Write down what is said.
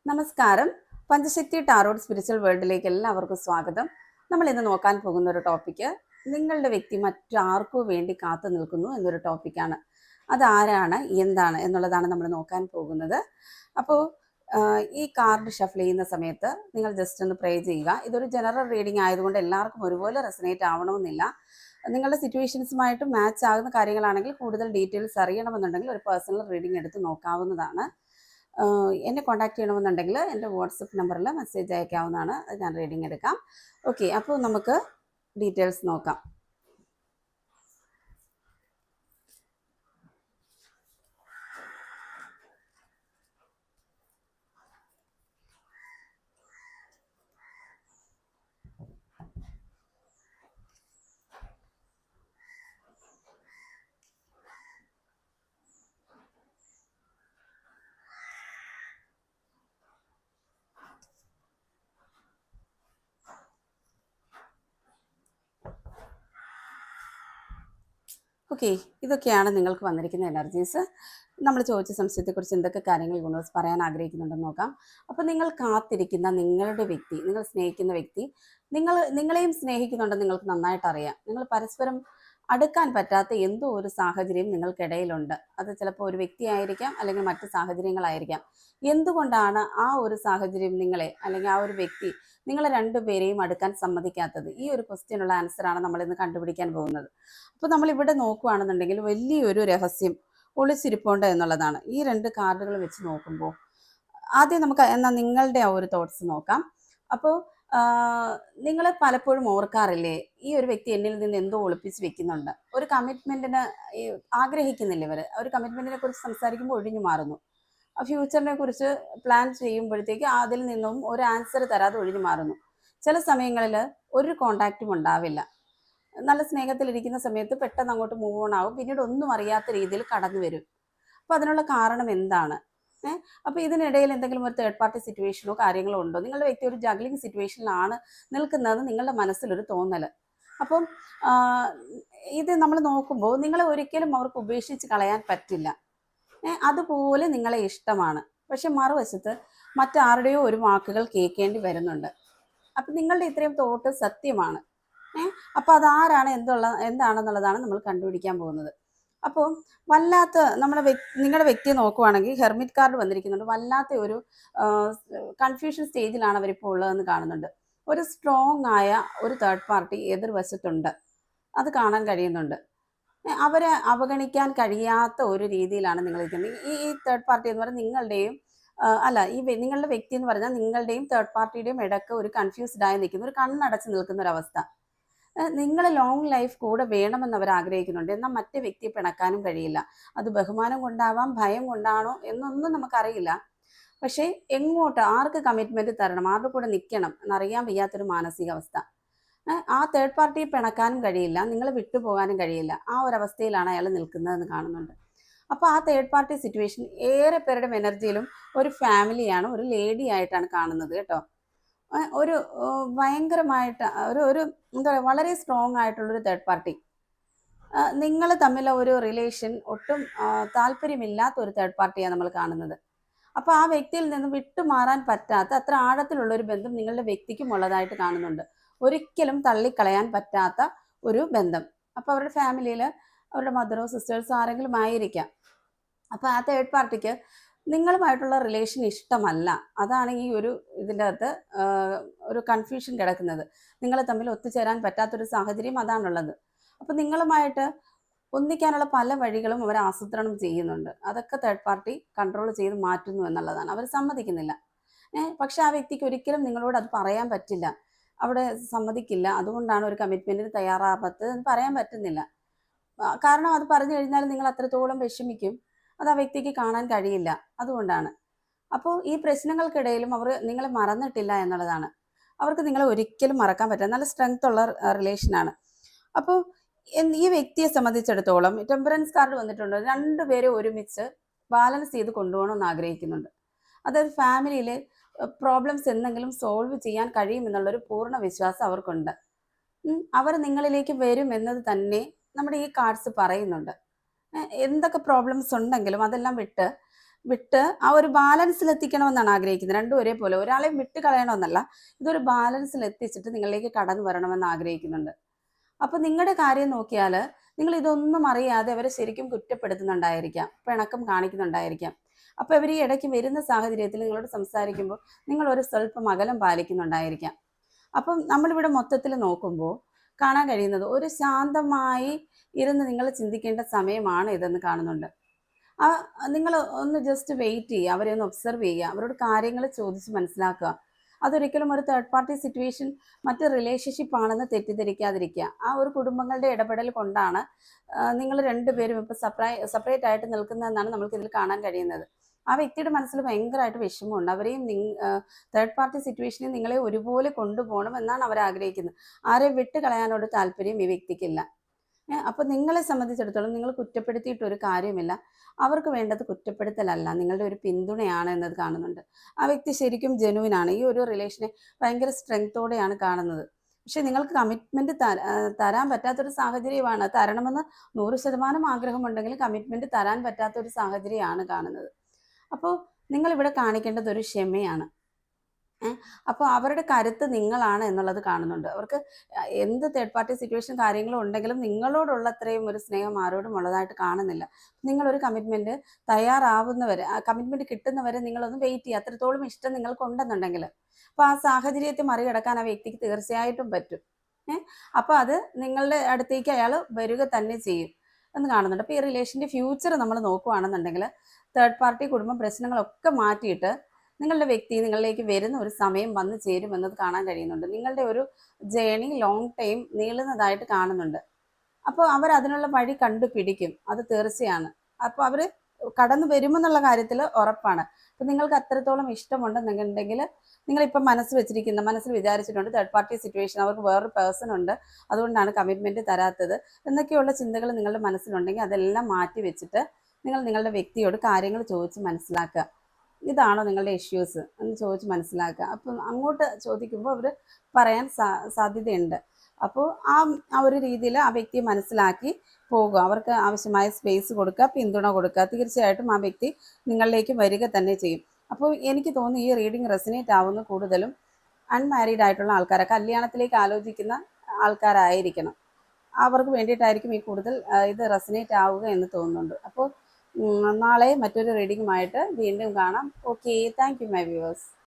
നമസ്കാരം. പഞ്ചശക്തി tarot spiritual വേൾഡിലേക്ക് എല്ലാവർക്കും സ്വാഗതം. നമ്മൾ ഇന്ന് നോക്കാൻ പോകുന്ന ഒരു ടോപ്പിക്ക് നിങ്ങളുടെ വ്യക്തി മറ്റാർക്കു വേണ്ടി കാത്തു നിൽക്കുന്നു എന്നൊരു ടോപ്പിക്കാണ്. അതാരാണ്, എന്താണ് എന്നുള്ളതാണ് നമ്മൾ നോക്കാൻ പോകുന്നത്. അപ്പോൾ ഈ കാർഡ് ഷഫിൾ ചെയ്യുന്ന സമയത്ത് നിങ്ങൾ ജസ്റ്റ് ഒന്ന് പ്രേ ചെയ്യുക. ഇതൊരു ജനറൽ റീഡിംഗ് ആയതുകൊണ്ട് എല്ലാവർക്കും ഒരുപോലെ റെസനേറ്റ് ആവണമെന്നില്ല. നിങ്ങളുടെ സിറ്റുവേഷൻസുമായിട്ട് മാച്ച് ആകുന്ന കാര്യങ്ങളാണെങ്കിൽ കൂടുതൽ ഡീറ്റെയിൽസ് അറിയണമെന്നുണ്ടെങ്കിൽ ഒരു പേഴ്സണൽ റീഡിംഗ് എടുത്ത് നോക്കാവുന്നതാണ്. എന്നെ കോൺടാക്ട് ചെയ്യണമെന്നുണ്ടെങ്കിൽ എൻ്റെ വാട്സപ്പ് നമ്പറിൽ മെസ്സേജ് അയക്കാവുന്നതാണ്. അത് ഞാൻ റീഡിംഗ് എടുക്കാം. ഓക്കെ, അപ്പോൾ നമുക്ക് ഡീറ്റെയിൽസ് നോക്കാം. ഓക്കെ, ഇതൊക്കെയാണ് നിങ്ങൾക്ക് വന്നിരിക്കുന്ന എനർജീസ്. നമ്മൾ ചോദിച്ച സംശയത്തെക്കുറിച്ച് എന്തൊക്കെ കാര്യങ്ങൾ യൂണിവേഴ്സ് പറയാൻ ആഗ്രഹിക്കുന്നുണ്ടെന്ന് നോക്കാം. അപ്പോൾ നിങ്ങൾ കാത്തിരിക്കുന്ന നിങ്ങളുടെ വ്യക്തി, നിങ്ങൾ സ്നേഹിക്കുന്ന വ്യക്തി നിങ്ങളെയും സ്നേഹിക്കുന്നുണ്ടെന്ന് നിങ്ങൾക്ക് നന്നായിട്ട് അറിയാം. നിങ്ങൾ പരസ്പരം അടുക്കാൻ പറ്റാത്ത എന്തോ ഒരു സാഹചര്യം നിങ്ങൾക്കിടയിലുണ്ട്. അത് ചിലപ്പോൾ ഒരു വ്യക്തിയായിരിക്കാം, അല്ലെങ്കിൽ മറ്റ് സാഹചര്യങ്ങളായിരിക്കാം. എന്തുകൊണ്ടാണ് ആ ഒരു സാഹചര്യം നിങ്ങളെ, അല്ലെങ്കിൽ ആ ഒരു വ്യക്തി നിങ്ങളെ രണ്ടുപേരെയും അടുക്കാൻ സമ്മതിക്കാത്തത്? ഈ ഒരു ക്വസ്റ്റ്യനുള്ള ആൻസറാണ് നമ്മളിന്ന് കണ്ടുപിടിക്കാൻ പോകുന്നത്. അപ്പോൾ നമ്മളിവിടെ നോക്കുകയാണെന്നുണ്ടെങ്കിൽ വലിയൊരു രഹസ്യം ഒളിച്ചിരിപ്പുണ്ട് എന്നുള്ളതാണ്. ഈ രണ്ട് കാർഡുകൾ വെച്ച് നോക്കുമ്പോൾ ആദ്യം നമുക്ക് എന്നാൽ നിങ്ങളുടെ ആ ഒരു തോട്ട്സ് നോക്കാം. അപ്പോൾ നിങ്ങൾ പലപ്പോഴും ഓർക്കാറില്ലേ, ഈ ഒരു വ്യക്തി എന്നിൽ നിന്ന് എന്തോ ഒളിപ്പിച്ച് വെക്കുന്നുണ്ട്. ഒരു കമ്മിറ്റ്മെന്റിന് ആഗ്രഹിക്കുന്നില്ല ഇവർ. ഒരു കമ്മിറ്റ്മെന്റിനെ കുറിച്ച് സംസാരിക്കുമ്പോൾ ഒഴിഞ്ഞു മാറുന്നു. ഫ്യൂച്ചറിനെ കുറിച്ച് പ്ലാൻ ചെയ്യുമ്പോഴത്തേക്ക് അതിൽ നിന്നും ഒരു ആൻസർ തരാതെ ഒഴിഞ്ഞു മാറുന്നു. ചില സമയങ്ങളിൽ ഒരു കോണ്ടാക്റ്റും ഉണ്ടാവില്ല. നല്ല സ്നേഹത്തിലിരിക്കുന്ന സമയത്ത് പെട്ടെന്ന് അങ്ങോട്ട് മൂവ് ഓൺ ആവും, പിന്നീട് ഒന്നും അറിയാത്ത രീതിയിൽ കടന്നു വരും. അപ്പോൾ അതിനുള്ള കാരണം എന്താണ്? അപ്പോൾ ഇതിനിടയിൽ എന്തെങ്കിലും ഒരു തേർഡ് പാർട്ടി സിറ്റുവേഷനോ കാര്യങ്ങളോ ഉണ്ടോ? നിങ്ങളുടെ വ്യക്തി ഒരു ജഗ്ലിംഗ് സിറ്റുവേഷനിലാണ് നിൽക്കുന്നത് നിങ്ങളുടെ മനസ്സിലൊരു തോന്നൽ. അപ്പം ഇത് നമ്മൾ നോക്കുമ്പോൾ നിങ്ങളെ ഒരിക്കലും അവർക്ക് ഉപേക്ഷിച്ച് കളയാൻ പറ്റില്ല. അതുപോലെ നിങ്ങളെ ഇഷ്ടമാണ്. പക്ഷെ മറുവശത്ത് മറ്റാരുടെയോ ഒരു വാക്കുകൾ കേൾക്കേണ്ടി വരുന്നുണ്ട്. അപ്പം നിങ്ങളുടെ ഇത്രയും തോട്ട് സത്യമാണ്. അപ്പോൾ അതാരാണ് എന്താണെന്നുള്ളതാണ് നമ്മൾ കണ്ടുപിടിക്കാൻ പോകുന്നത്. അപ്പോൾ വല്ലാത്ത നിങ്ങളുടെ വ്യക്തിയെ നോക്കുവാണെങ്കിൽ ഹെർമിറ്റ് കാർഡ് വന്നിരിക്കുന്നുണ്ട്. വല്ലാത്ത ഒരു കൺഫ്യൂഷൻ സ്റ്റേജിലാണ് അവരിപ്പോൾ ഉള്ളതെന്ന് കാണുന്നുണ്ട്. ഒരു സ്ട്രോങ് ആയ ഒരു തേർഡ് പാർട്ടി എതിർവശത്തുണ്ട്, അത് കാണാൻ കഴിയുന്നുണ്ട്. അവരെ അവഗണിക്കാൻ കഴിയാത്ത ഒരു രീതിയിലാണ് നിങ്ങൾ ഇരിക്കുന്നത്. ഈ തേർഡ് പാർട്ടി എന്ന് പറഞ്ഞാൽ നിങ്ങളുടെയും നിങ്ങളുടെ വ്യക്തി എന്ന് പറഞ്ഞാൽ നിങ്ങളുടെയും തേർഡ് പാർട്ടിയുടെയും ഇടയ്ക്ക് ഒരു കൺഫ്യൂസ്ഡ് ആയി നിൽക്കുന്ന, ഒരു കണ്ണടച്ച് നിൽക്കുന്ന ഒരവസ്ഥ. നിങ്ങൾ ലോങ് ലൈഫ് കൂടെ വേണമെന്ന് അവർ ആഗ്രഹിക്കുന്നുണ്ട്. എന്നാൽ മറ്റേ വ്യക്തിയെ പിണക്കാനും കഴിയില്ല. അത് ബഹുമാനം കൊണ്ടാവാം, ഭയം കൊണ്ടാണോ എന്നൊന്നും നമുക്കറിയില്ല. പക്ഷേ എങ്ങോട്ട്, ആർക്ക് കമ്മിറ്റ്മെന്റ് തരണം, ആരുടെ കൂടെ നിൽക്കണം എന്നറിയാൻ വയ്യാത്തൊരു മാനസികാവസ്ഥ. ആ തേർഡ് പാർട്ടിയെ പിണക്കാനും കഴിയില്ല, നിങ്ങളെ വിട്ടുപോകാനും കഴിയില്ല. ആ ഒരവസ്ഥയിലാണ് അയാൾ നിൽക്കുന്നതെന്ന് കാണുന്നുണ്ട്. അപ്പോൾ ആ തേർഡ് പാർട്ടി സിറ്റുവേഷൻ ഏറെ പേരുടെ എനർജിയിലും ഒരു ഫാമിലിയാണ്, ഒരു ലേഡി ആയിട്ടാണ് കാണുന്നത് കേട്ടോ. ഒരു ഭയങ്കരമായിട്ട് ഒരു എന്താ പറയുക, വളരെ സ്ട്രോങ് ആയിട്ടുള്ളൊരു തേർഡ് പാർട്ടി. നിങ്ങൾ തമ്മിലുള്ള ഒരു റിലേഷൻ ഒട്ടും താല്പര്യമില്ലാത്ത ഒരു തേർഡ് പാർട്ടിയാണ് നമ്മൾ കാണുന്നത്. അപ്പോൾ ആ വ്യക്തിയിൽ നിന്ന് വിട്ടുമാറാൻ പറ്റാത്ത അത്ര ആഴത്തിലുള്ളൊരു ബന്ധം നിങ്ങളുടെ വ്യക്തിക്കും ഉള്ളതായിട്ട് കാണുന്നുണ്ട്. ഒരിക്കലും തള്ളിക്കളയാൻ പറ്റാത്ത ഒരു ബന്ധം. അപ്പോൾ അവരുടെ ഫാമിലിയിൽ അവരുടെ മദറോ സിസ്റ്റേഴ്സോ ആരെങ്കിലും ആയിരിക്കാം. അപ്പോൾ ആ തേർഡ് പാർട്ടിക്ക് നിങ്ങളുമായിട്ടുള്ള റിലേഷൻ ഇഷ്ടമല്ല. അതാണ് ഈ ഒരു ഇതിൻ്റെ അകത്ത് ഒരു കൺഫ്യൂഷൻ കിടക്കുന്നത്. നിങ്ങൾ തമ്മിൽ ഒത്തുചേരാൻ പറ്റാത്തൊരു സാഹചര്യം അതാണുള്ളത്. അപ്പോൾ നിങ്ങളുമായിട്ട് ഒന്നിക്കാനുള്ള പല വഴികളും അവർ ആസൂത്രണം ചെയ്യുന്നുണ്ട്. അതൊക്കെ തേർഡ് പാർട്ടി കൺട്രോൾ ചെയ്ത് മാറ്റുന്നു എന്നുള്ളതാണ്. അവർ സമ്മതിക്കുന്നില്ല. പക്ഷെ ആ വ്യക്തിക്ക് ഒരിക്കലും നിങ്ങളോട് അത് പറയാൻ പറ്റില്ല, അവിടെ സമ്മതിക്കില്ല. അതുകൊണ്ടാണ് ഒരു കമ്മിറ്റ്മെൻറ്റിന് തയ്യാറാവാത്തത് എന്ന് പറയാൻ പറ്റുന്നില്ല. കാരണം അത് പറഞ്ഞു കഴിഞ്ഞാൽ നിങ്ങൾ അത്രത്തോളം വിഷമിക്കും. അത് ആ വ്യക്തിക്ക് കാണാൻ കഴിയില്ല. അതുകൊണ്ടാണ്. അപ്പോൾ ഈ പ്രശ്നങ്ങൾക്കിടയിലും അവർ നിങ്ങളെ മറന്നിട്ടില്ല എന്നുള്ളതാണ്. അവർക്ക് നിങ്ങളെ ഒരിക്കലും മറക്കാൻ പറ്റില്ല. നല്ല സ്ട്രെങ്ത് ഉള്ള റിലേഷനാണ്. അപ്പോൾ ഈ വ്യക്തിയെ സംബന്ധിച്ചിടത്തോളം ടെമ്പറൻസ് കാർഡ് വന്നിട്ടുണ്ട്. രണ്ടുപേരെ ഒരുമിച്ച് ബാലൻസ് ചെയ്ത് കൊണ്ടുപോകണമെന്ന് ആഗ്രഹിക്കുന്നുണ്ട്. അതായത് ഫാമിലിയിൽ പ്രോബ്ലംസ് എന്തെങ്കിലും സോൾവ് ചെയ്യാൻ കഴിയുമെന്നുള്ളൊരു പൂർണ്ണ വിശ്വാസം അവർക്കുണ്ട്. അവർ നിങ്ങളിലേക്ക് വരും എന്നത് തന്നെ നമ്മുടെ ഈ കാർഡ്സ് പറയുന്നുണ്ട്. എന്തൊക്കെ പ്രോബ്ലംസ് ഉണ്ടെങ്കിലും അതെല്ലാം വിട്ട് വിട്ട് ആ ഒരു ബാലൻസിൽ എത്തിക്കണമെന്നാണ് ആഗ്രഹിക്കുന്നത്. രണ്ടും ഒരേപോലെ, ഒരാളെയും വിട്ട് കളയണമെന്നല്ല, ഇതൊരു ബാലൻസിൽ എത്തിച്ചിട്ട് നിങ്ങളിലേക്ക് കടന്നു വരണമെന്ന് ആഗ്രഹിക്കുന്നുണ്ട്. അപ്പൊ നിങ്ങളുടെ കാര്യം നോക്കിയാൽ നിങ്ങൾ ഇതൊന്നും അറിയാതെ അവരെ ശരിക്കും കുറ്റപ്പെടുത്തുന്നുണ്ടായിരിക്കാം, പിണക്കം കാണിക്കുന്നുണ്ടായിരിക്കാം. അപ്പോൾ ഇവർ ഈ ഇടയ്ക്ക് വരുന്ന സാഹചര്യത്തിൽ നിങ്ങളോട് സംസാരിക്കുമ്പോൾ നിങ്ങൾ ഒരു സ്വല്പം അകലം പാലിക്കുന്നുണ്ടായിരിക്കാം. അപ്പം നമ്മളിവിടെ മൊത്തത്തിൽ നോക്കുമ്പോൾ കാണാൻ കഴിയുന്നത് ഒരു ശാന്തമായി ഇരുന്ന് നിങ്ങൾ ചിന്തിക്കേണ്ട സമയമാണ് ഇതെന്ന് കാണുന്നുണ്ട്. ആ, നിങ്ങൾ ഒന്ന് ജസ്റ്റ് വെയിറ്റ് ചെയ്യുക, അവരെ ഒന്ന് ഒബ്സർവ് ചെയ്യുക, അവരോട് കാര്യങ്ങൾ ചോദിച്ച് മനസ്സിലാക്കുക. അതൊരിക്കലും ഒരു തേർഡ് പാർട്ടി സിറ്റുവേഷൻ, മറ്റ് റിലേഷൻഷിപ്പ് ആണെന്ന് തെറ്റിദ്ധരിക്കാതിരിക്കുക. ആ ഒരു കുടുംബങ്ങളുടെ ഇടപെടൽ കൊണ്ടാണ് നിങ്ങൾ രണ്ടുപേരും ഇപ്പോൾ സെപ്പറേറ്റ് ആയിട്ട് നിൽക്കുന്നതെന്നാണ് നമുക്ക് ഇതിൽ കാണാൻ കഴിയുന്നത്. ആ വ്യക്തിയുടെ മനസ്സിൽ ഭയങ്കരമായിട്ട് വിഷമമുണ്ട്. അവരെയും തേർഡ് പാർട്ടി സിറ്റുവേഷനിൽ നിങ്ങളെ ഒരുപോലെ കൊണ്ടുപോകണം എന്നാണ് അവർ ആഗ്രഹിക്കുന്നത്. ആരെയും വിട്ട് കളയാനോട് താല്പര്യം ഈ വ്യക്തിക്കില്ല. അപ്പോൾ നിങ്ങളെ സംബന്ധിച്ചിടത്തോളം നിങ്ങൾ കുറ്റപ്പെടുത്തിയിട്ടൊരു കാര്യമില്ല. അവർക്ക് വേണ്ടത് കുറ്റപ്പെടുത്തലല്ല, നിങ്ങളുടെ ഒരു പിന്തുണയാണ് എന്നത് കാണുന്നുണ്ട്. ആ വ്യക്തി ശരിക്കും ജെനുവിനാണ്. ഈ ഒരു റിലേഷനെ ഭയങ്കര സ്ട്രെങ്ത്തോടെയാണ് കാണുന്നത്. പക്ഷെ നിങ്ങൾക്ക് കമ്മിറ്റ്മെൻറ്റ് തരാൻ പറ്റാത്തൊരു സാഹചര്യമാണ്. തരണമെന്ന് 100% ആഗ്രഹമുണ്ടെങ്കിലും കമ്മിറ്റ്മെൻറ്റ് തരാൻ പറ്റാത്തൊരു സാഹചര്യമാണ് കാണുന്നത്. അപ്പോൾ നിങ്ങളിവിടെ കാണിക്കേണ്ടത് ഒരു ക്ഷമയാണ്. അപ്പോൾ അവരുടെ കരുത്ത് നിങ്ങളാണ് എന്നുള്ളത് കാണുന്നുണ്ട്. അവർക്ക് എന്ത് തേർഡ് പാർട്ടി സിറ്റുവേഷൻ കാര്യങ്ങളും ഉണ്ടെങ്കിലും നിങ്ങളോടുള്ള അത്രയും ഒരു സ്നേഹം ആരോടും ഉള്ളതായിട്ട് കാണുന്നില്ല. നിങ്ങളൊരു കമ്മിറ്റ്മെൻറ്റ് തയ്യാറാവുന്നവരെ, ആ കമ്മിറ്റ്മെൻറ്റ് കിട്ടുന്നവരെ നിങ്ങളൊന്ന് വെയിറ്റ് ചെയ്യുക. അത്രത്തോളം ഇഷ്ടം നിങ്ങൾക്കുണ്ടെന്നുണ്ടെങ്കിൽ അപ്പോൾ ആ സാഹചര്യത്തെ മറികടക്കാൻ ആ വ്യക്തിക്ക് തീർച്ചയായിട്ടും പറ്റും. അപ്പോൾ അത് നിങ്ങളുടെ അടുത്തേക്ക് അയാൾ വരിക തന്നെ ചെയ്യും എന്ന് കാണുന്നുണ്ട്. അപ്പോൾ ഈ റിലേഷൻ്റെ ഫ്യൂച്ചർ നമ്മൾ നോക്കുകയാണെന്നുണ്ടെങ്കിൽ തേർഡ് പാർട്ടി കുടുംബ പ്രശ്നങ്ങളൊക്കെ മാറ്റിയിട്ട് നിങ്ങളുടെ വ്യക്തി നിങ്ങളിലേക്ക് വരുന്ന ഒരു സമയം വന്നു ചേരുമെന്നത് കാണാൻ കഴിയുന്നുണ്ട്. നിങ്ങളുടെ ഒരു ജേണി ലോങ് ടൈം നീളുന്നതായിട്ട് കാണുന്നുണ്ട്. അപ്പോൾ അവർ അതിനുള്ള വഴി കണ്ടുപിടിക്കും, അത് തീർച്ചയാണ്. അപ്പോൾ അവർ കടന്നു വരുമെന്നുള്ള കാര്യത്തിൽ ഉറപ്പാണ്. അപ്പോൾ നിങ്ങൾക്ക് അത്രത്തോളം ഇഷ്ടമുണ്ടെന്നുണ്ടെങ്കിൽ നിങ്ങളിപ്പം മനസ്സിൽ വിചാരിച്ചിട്ടുണ്ട് തേർഡ് പാർട്ടി സിറ്റുവേഷൻ, അവർക്ക് വേറൊരു പേഴ്സൺ ഉണ്ട്, അതുകൊണ്ടാണ് കമ്മിറ്റ്മെൻറ്റ് തരാത്തത് എന്നൊക്കെയുള്ള ചിന്തകൾ നിങ്ങളുടെ മനസ്സിലുണ്ടെങ്കിൽ അതെല്ലാം മാറ്റി വെച്ചിട്ട് നിങ്ങൾ നിങ്ങളുടെ വ്യക്തിയോട് കാര്യങ്ങൾ ചോദിച്ച് മനസ്സിലാക്കുക. ഇതാണോ നിങ്ങളുടെ ഇഷ്യൂസ് എന്ന് ചോദിച്ച് മനസ്സിലാക്കുക. അപ്പം അങ്ങോട്ട് ചോദിക്കുമ്പോൾ അവർ പറയാൻ സാധ്യതയുണ്ട്. അപ്പോൾ ആ ഒരു രീതിയിൽ ആ വ്യക്തിയെ മനസ്സിലാക്കി പോകുക, അവർക്ക് ആവശ്യമായ സ്പേസ് കൊടുക്കുക, പിന്തുണ കൊടുക്കുക. തീർച്ചയായിട്ടും ആ വ്യക്തി നിങ്ങളിലേക്ക് വരിക തന്നെ ചെയ്യും. അപ്പോൾ എനിക്ക് തോന്നുന്നു ഈ റീഡിങ് റെസനേറ്റ് ആവുന്ന കൂടുതലും അൺമാരീഡ് ആയിട്ടുള്ള ആൾക്കാരെ, കല്യാണത്തിലേക്ക് ആലോചിക്കുന്ന ആൾക്കാരായിരിക്കണം. അവർക്ക് വേണ്ടിയിട്ടായിരിക്കും ഈ കൂടുതൽ ഇത് റെസനേറ്റ് ആവുക എന്ന് തോന്നുന്നുണ്ട്. അപ്പോൾ നാളെ മറ്റൊരു റീഡിങ്ങുമായിട്ട് വീണ്ടും കാണാം. Okay, thank you my viewers.